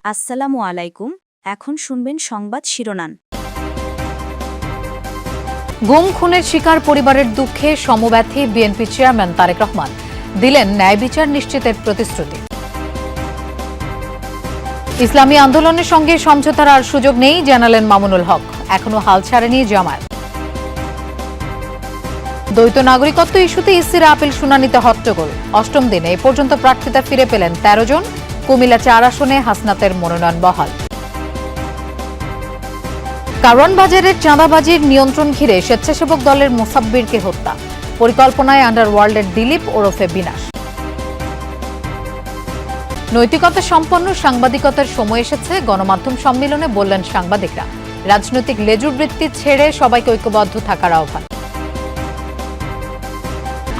আসসালামু আলাইকুম। এখন শুনবেন সংবাদ শিরোনাম। গুম খুনের শিকার পরিবারের দুঃখে সমব্যথী বিএনপি চেয়ারম্যান তারেক রহমান দিলেন ন্যায় বিচার নিশ্চিতের প্রতিশ্রুতি। ইসলামী আন্দোলনের সঙ্গে সমঝোতার আর সুযোগ নেই জানালেন মামুনুল হক। এখনো হাল ছাড়েনি জামায়াত। দ্বৈত নাগরিকত্ব ইস্যুতে ইসির আপিল শুনানিতে হট্টগোল। অষ্টম দিনে এ পর্যন্ত প্রার্থিতা ফিরে পেলেন 13 জন। কুমিল্লা 4 আসনে হাসনাতের মনোনয়ন বহাল। কারওয়ান বাজারের চাঁদাবাজির নিয়ন্ত্রণ ঘিরে স্বেচ্ছাসেবক দলের মোসাব্বিরকে হত্যা। পরিকল্পনায় আন্ডারওয়ার্ল্ডের দিলীপ ওরফে বিনাশ। নৈতিকতা সম্পন্ন সাংবাদিকতার সময় এসেছে, গণমাধ্যম সম্মেলনে বললেন সাংবাদিকরা। রাজনৈতিক লেজুর বৃত্তি ছেড়ে সবাইকে ঐক্যবদ্ধ থাকার আহ্বান।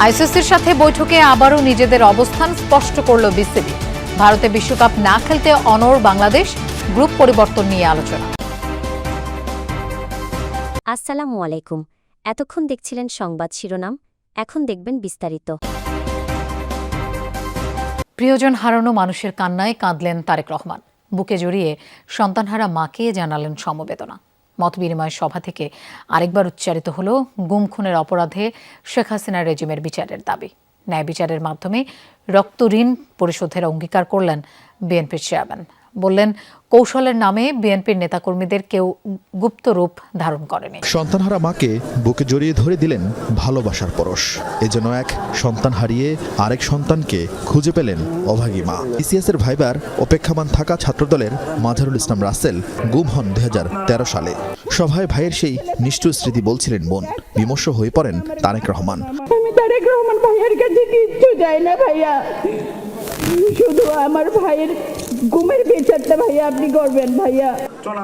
আইসিসির সাথে বৈঠকে আবারও নিজেদের অবস্থান স্পষ্ট করল বিসিবি। ভারতে বিশ্বকাপ না খেলতে অনড় বাংলাদেশ, গ্রুপ পরিবর্তন নিয়ে আলোচনা। আসসালামু আলাইকুম। এতক্ষণ দেখছিলেন সংবাদ শিরোনাম, এখন দেখবেন বিস্তারিত। প্রিয়জন হারানো মানুষের কান্নায় কাঁদলেন তারেক রহমান। বুকে জড়িয়ে সন্তানহারা মাকে জানালেন সমবেদনা। মতবিনিময় সভা থেকে আরেকবার উচ্চারিত হল গুম খুনের অপরাধে শেখ হাসিনার রেজিমের বিচারের দাবি। ন্যায় বিচারের মাধ্যমে রক্ত ঋণ পরিশোধের অঙ্গীকার করলেন বিএনপির চেয়ারম্যান। বললেন, কৌশলের নামে বিএনপির নেতাকর্মীদের কেউ গুপ্ত রূপ ধারণ করেনি। সন্তানহারা মাকে বুকে জড়িয়ে ধরে দিলেন ভালোবাসার পরশ। এজন্য এক সন্তান হারিয়ে আরেক সন্তানকে খুঁজে পেলেন অভাগী মা। ইসিএসের ভাইবার অপেক্ষামান থাকা ছাত্রদলের মাঝারুল ইসলাম রাসেল গুম হন 2013 সালে। সভায় ভাইয়ের সেই নিষ্ঠুর স্মৃতি বলছিলেন বোন। বিমর্ষ হয়ে পড়েন তারেক রহমান। আমি তারেক রহমান ভাইয়ের কাছে কিচ্ছু চাই না ভাইয়া, শুধু আমার ভাইয়ের গুমের বিচারটা ভাইয়া আপনি করবেন ভাইয়া।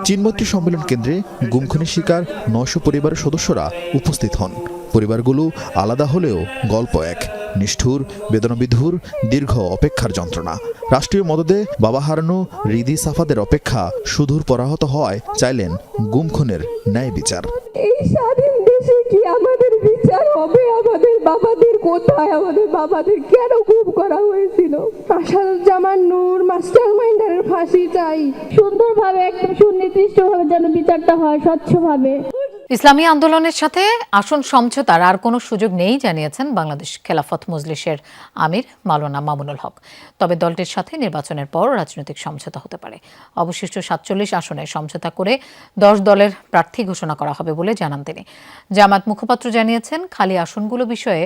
চীনমৈত্রী সম্মেলন কেন্দ্রে গুম খুনের শিকার 900 পরিবারের সদস্যরা উপস্থিত হন। পরিবারগুলো আলাদা হলেও গল্প এক, নিষ্ঠুর বেদনাবিধুর দীর্ঘ অপেক্ষার যন্ত্রণা। রাষ্ট্রীয় মদদে বাবা হারানো রিদি সাফাদের অপেক্ষা সুদূর পরাহত হওয়ায় চাইলেন গুম খুনের ন্যায় বিচার। এই স্বাধীন দেশে কি আমাদের বিচার হবে? আমাদের বাবাদের কোথায়? আমাদের বাবাদের কেন গুম করা হয়েছিল? আসাদুজ্জামান নূর মাস্টার মাইন্ডারের ফাঁসি চাই। সুন্দরভাবে একদম সুনির্দিষ্টভাবে যেন বিচারটা হয়, স্বচ্ছভাবে। ইসলামী আন্দোলনের সাথে আসন সমঝোতার আর কোনো সুযোগ নেই জানিয়েছেন বাংলাদেশ খেলাফত মজলিসের আমির মাওলানা মামুনুল হক। তবে দলটির সাথে নির্বাচনের পর রাজনৈতিক সমঝোতা হতে পারে। অবশিষ্ট 47 আসনে সমঝোতা করে 10 দলের প্রার্থী ঘোষণা করা হবে বলে জানান তিনি। জামায়াত মুখপাত্র জানিয়েছেন, খালি আসনগুলো বিষয়ে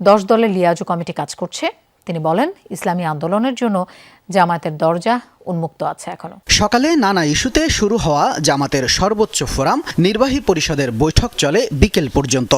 10 দলের লিয়াজো কমিটি কাজ করছে। তিনি বলেন, ইসলামী আন্দোলনের জন্য জামায়াতের দরজা উন্মুক্ত আছে এখনো। সকালে নানা ইস্যুতে শুরু হওয়া জামাতের সর্বোচ্চ ফোরাম নির্বাহী পরিষদের বৈঠক চলে বিকেল পর্যন্ত,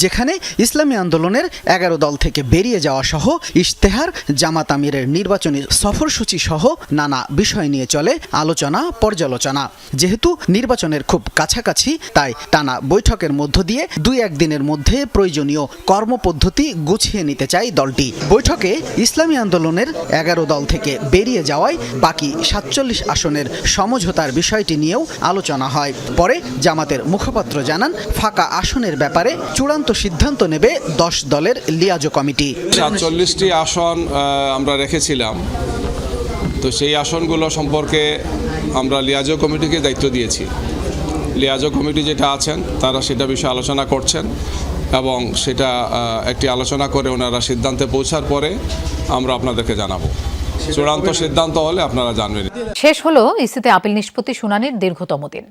যেখানে ইসলামী আন্দোলনের 11 দল থেকে বেরিয়ে যাওয়া সহ ইশতেহার, জামাত আমিরের নির্বাচনী সফরসূচি সহ নানা বিষয় নিয়ে চলে আলোচনা পর্যালোচনা। যেহেতু নির্বাচনের খুব কাছাকাছি, তাই টানা বৈঠকের মধ্য দিয়ে 2-1 দিনের মধ্যে প্রয়োজনীয় কর্মপদ্ধতি গুছিয়ে নিতে চায় দলটি। বৈঠকে ইসলামী আন্দোলনের 11 দল থেকে বেরিয়ে যাওয়ায় বাকি 47 আসনের সমঝোতার বিষয়টি নিয়েও আলোচনা হয়। পরে জামাতের মুখপাত্র জানান, ফাঁকা আসনের ব্যাপারে চূড়ান্ত সিদ্ধান্ত নেবে 10 দলের লিয়াজো কমিটি। 47টি আসন আমরা রেখেছিলাম, তো সেই আসনগুলো সম্পর্কে আমরা লিয়াজো কমিটিকে দায়িত্ব দিয়েছি। লিয়াজো কমিটি যেটা আছেন তারা সেটা বিষয়ে আলোচনা করছেন এবং সেটা একটি আলোচনা করে ওনারা সিদ্ধান্তে পৌঁছার পরে আমরা আপনাদেরকে জানাবো। চূড়ান্ত সিদ্ধান্ত হলে আপনারা জানবেন। শেষ হলো ইসিতে আপিল নিষ্পত্তি শুনানির দীর্ঘতম দিন।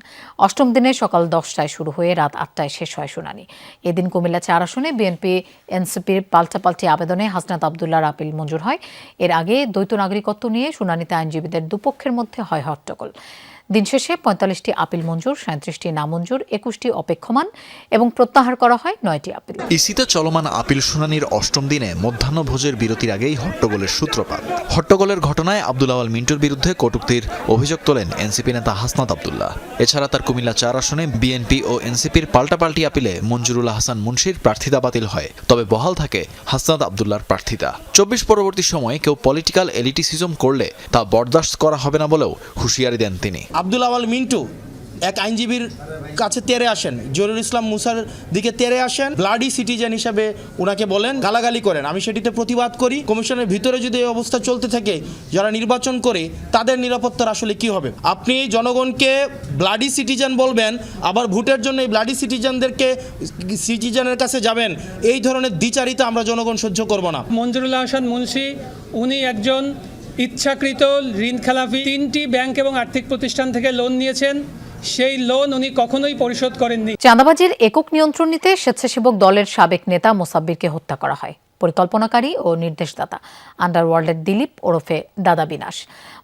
অষ্টম দিনে সকাল 10টায় শুরু হয়ে রাত 8টায় শেষ হয় শুনানি। এদিন কুমিল্লা 4 আসনে বিএনপি এনসিপির পাল্টাপাল্টি আবেদনে হাসনাত আবদুল্লাহর আপিল মঞ্জুর হয়। এর আগে দ্বৈত নাগরিকত্ব নিয়ে শুনানিতে আইনজীবীদের দুপক্ষের মধ্যে হয় হট্টগোল। দিন শেষে 45টি আপিল মঞ্জুর, 37টি নামঞ্জুর, 21টি অপেক্ষমান এবং প্রত্যাহার করা হয় 9টি আপিল। ইসিতে চলমান আপিল শুনানির অষ্টম দিনে মধ্যাহ্নভোজের বিরতির আগেই হট্টগোলের সূত্রপাত। হট্টগোলের ঘটনায় আব্দুল আওয়াল মিন্টুর বিরুদ্ধে কটূক্তির অভিযোগ তোলেন এনসিপি নেতা হাসনাত আবদুল্লাহ। এছাড়া তার কুমিল্লা 4 আসনে বিএনপি ও এনসিপির পাল্টাপাল্টি আপিলে মঞ্জুরুল হাসান মুন্সির প্রার্থিতা বাতিল হয়, তবে বহাল থাকে হাসনাত আবদুল্লাহর প্রার্থিতা। 24 পরবর্তী সময়ে কেউ পলিটিক্যাল এলিটিসিজম করলে তা বরদাস্ত করা হবে না বলেও হুঁশিয়ারি দেন তিনি। আব্দুল আওয়াল মিন্টু এক আইনজীবীর কাছে তেরে আসেন, জহিরুল ইসলাম মুসার দিকে তেরে আসেন, ব্লাডি সিটিজেন হিসাবে ওনাকে বলেন, গালাগালি করেন। আমি সেটিতে প্রতিবাদ করি। কমিশনের ভিতরে যদি এই অবস্থা চলতে থাকে, যারা নির্বাচন করে তাদের নিরাপত্তার আসলে কি হবে? আপনি জনগণকে ব্লাডি সিটিজেন বলবেন, আবার ভোটের জন্য এই ব্লাডি সিটিজেনের কাছে যাবেন, এই ধরনের দ্বিচারিতা আমরা জনগণ সহ্য করব না। মঞ্জুরুল হাসান মুন্সি উনি একজন ইচ্ছাকৃত ঋণ খেলাপি। 3টি ব্যাংক এবং আর্থিক প্রতিষ্ঠান থেকে লোন নিয়েছেন, সেই লোন উনি কখনোই পরিশোধ করেননি। চাঁদাবাজির একক নিয়ন্ত্রণ নিতে স্বেচ্ছাসেবক দলের সাবেক নেতা মোসাব্বিরকে হত্যা করা হয়। পরিকল্পনাকারী ও নির্দেশদাতা আন্ডারওয়ার্ল্ডের দিলীপ ওরফে দাদা বিনাশ।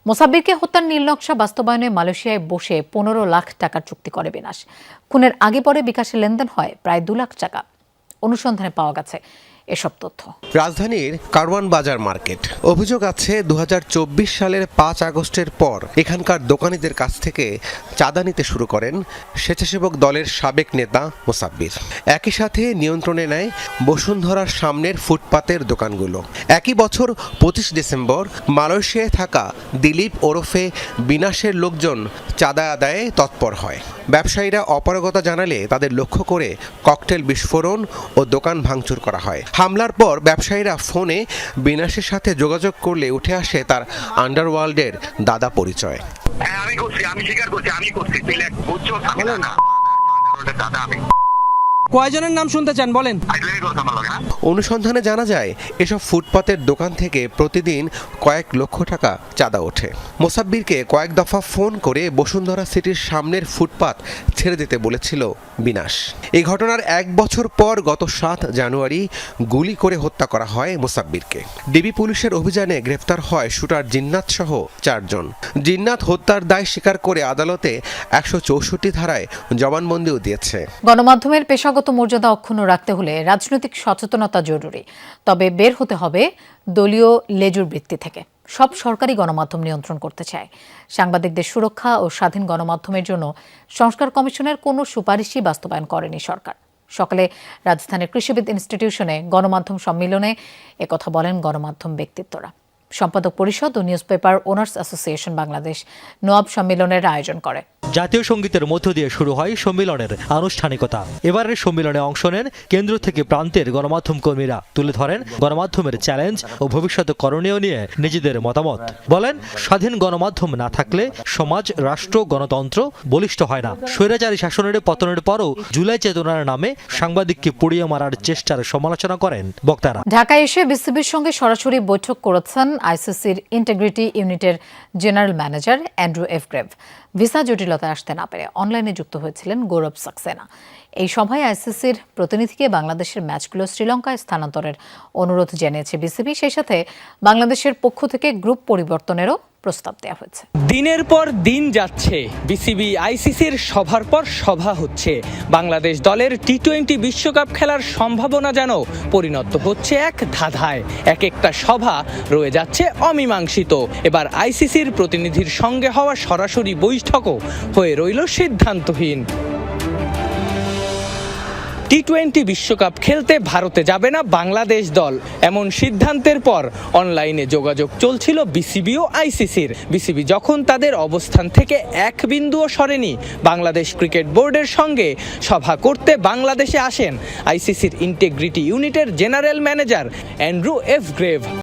মোসাব্বিরকে হত্যার নীলনকশা বাস্তবায়নে মালয়েশিয়ায় বসে 15 লাখ টাকার চুক্তি করে বিনাশ। খুনের আগে পরে বিকাশে লেনদেন হয় প্রায় 2 লাখ টাকা। অনুসন্ধানে পাওয়া গেছে এসব তথ্য। রাজধানীর কারওয়ান বাজার মার্কেট। অভিযোগ আছে 2024 সালের 5 আগস্টের পর এখানকার দোকানীদের কাছ থেকে চাঁদা নিতে শুরু করেন স্বেচ্ছাসেবক দলের সাবেক নেতা মোসাব্বির। একই সাথে নিয়ন্ত্রণে নেয় বসুন্ধরার সামনের ফুটপাতের দোকানগুলো। একই বছর 25 ডিসেম্বর মালয়েশিয়ায় থাকা দিলীপ ওরফে বিনাশের লোকজন চাঁদা আদায়ে তৎপর হয়। ব্যবসায়ীরা অপারগতা জানালে তাদের লক্ষ্য করে ককটেল বিস্ফোরণ ও দোকান ভাঙচুর করা হয়। হামলার পর ব্যবসায়ীরা ফোনে বিনাশের সাথে যোগাযোগ করলে উঠে আসে তার আন্ডারওয়ার্ল্ডের দাদা পরিচয়। কয়জনের নাম শুনতে চান বলেন? অনুসন্ধানে জানা যায় এসব ফুটপাতের দোকান থেকে প্রতিদিন কয়েক লক্ষ টাকা চাঁদা ওঠে। মোসাব্বিরকে কয়েক দফা ফোন করে বসুন্ধরা সিটির সামনের ফুটপাত ছেড়ে দিতে বলেছিল বিনাশ। এই ঘটনার 1 বছর পর গত 7 জানুয়ারি গুলি করে হত্যা করা হয় মোসাব্বিরকে। ডিবি পুলিশের অভিযানে গ্রেফতার হয় শুটার জিন্নাত সহ 4 জন। জিন্নাত হত্যার দায় স্বীকার করে আদালতে 164 ধারায় জবানবন্দিও দিয়েছে। গণমাধ্যমের পেশাগত মর্যাদা অক্ষুণ্ণ রাখতে হলে রাজনৈতিক সচেতনতা জরুরি। তবে বের হতে হবে দলীয় লেজুর বৃত্তি থেকে। সব সরকারি গণমাধ্যম নিয়ন্ত্রণ করতে চায়। সাংবাদিকদের সুরক্ষা ও স্বাধীন গণমাধ্যমের জন্য সংস্কার কমিশনের কোনো সুপারিশই বাস্তবায়ন করেনি সরকার। সকালে রাজধানীর কৃষিবিদ ইনস্টিটিউশনে গণমাধ্যম সম্মেলনে একথা বলেন গণমাধ্যম ব্যক্তিত্বরা। সম্পাদক পরিষদ ও newspaper owners association Bangladesh NOAB সম্মেলনের আয়োজন করে। জাতীয় সঙ্গীতের মধ্য দিয়ে শুরু হয় সম্মেলনের আনুষ্ঠানিকতা। এবারের সম্মেলনে অংশ নেন কেন্দ্র থেকে প্রান্তের গণমাধ্যম কর্মীরা। তুলে ধরেন গণমাধ্যমের চ্যালেঞ্জ ও ভবিষ্যৎ করণীয় নিয়ে নিজেদের মতামত। বলেন, স্বাধীন গণমাধ্যম না থাকলে সমাজ, রাষ্ট্র, গণতন্ত্র বলিষ্ঠ হয় না। স্বৈরাচারী শাসনের পতনের পরও জুলাই চেতনার নামে সাংবাদিককে পুড়িয়ে মারার চেষ্টার সমালোচনা করেন বক্তারা। ঢাকায় এসে বিসিবির সঙ্গে সরাসরি বৈঠক করেছেন আইসিসির ইন্টিগ্রিটি ইউনিটের general manager Andrew F grave. Visa জটিলতায় আসতে না পেরে অনলাইনে যুক্ত হয়েছিলেন গৌরব সাক্সেনা। এই সভায় আইসিসির প্রতিনিধিকে বাংলাদেশের ম্যাচগুলো শ্রীলঙ্কায় স্থানান্তরের অনুরোধ জানিয়েছে বিসিবি। সেই সাথে বাংলাদেশের পক্ষ থেকে গ্রুপ পরিবর্তনেরও প্রস্তাব দেওয়া হয়েছে। দিনের পর দিন যাচ্ছে, বিসিবি আইসিসির সভার পর সভা হচ্ছে। বাংলাদেশ দলের টি-20 বিশ্বকাপ খেলার সম্ভাবনা যেন পরিণত হচ্ছে এক ধাঁধায়। এক একটা সভা রয়ে যাচ্ছে অমীমাংসিত। এবার আইসিসির প্রতিনিধির সঙ্গে হওয়া সরাসরি বৈঠকও হয়ে রইল সিদ্ধান্তহীন। টি-20 বিশ্বকাপ খেলতে ভারতে যাবে না বাংলাদেশ দল, এমন সিদ্ধান্তের পর অনলাইনে যোগাযোগ চলছিল বিসিবি ও আইসিসির। বিসিবি যখন তাদের অবস্থান থেকে এক বিন্দুও সরেনি, বাংলাদেশ ক্রিকেট বোর্ডের সঙ্গে সভা করতে বাংলাদেশে আসেন আইসিসির ইন্টিগ্রিটি ইউনিটের general manager Andrew F grave.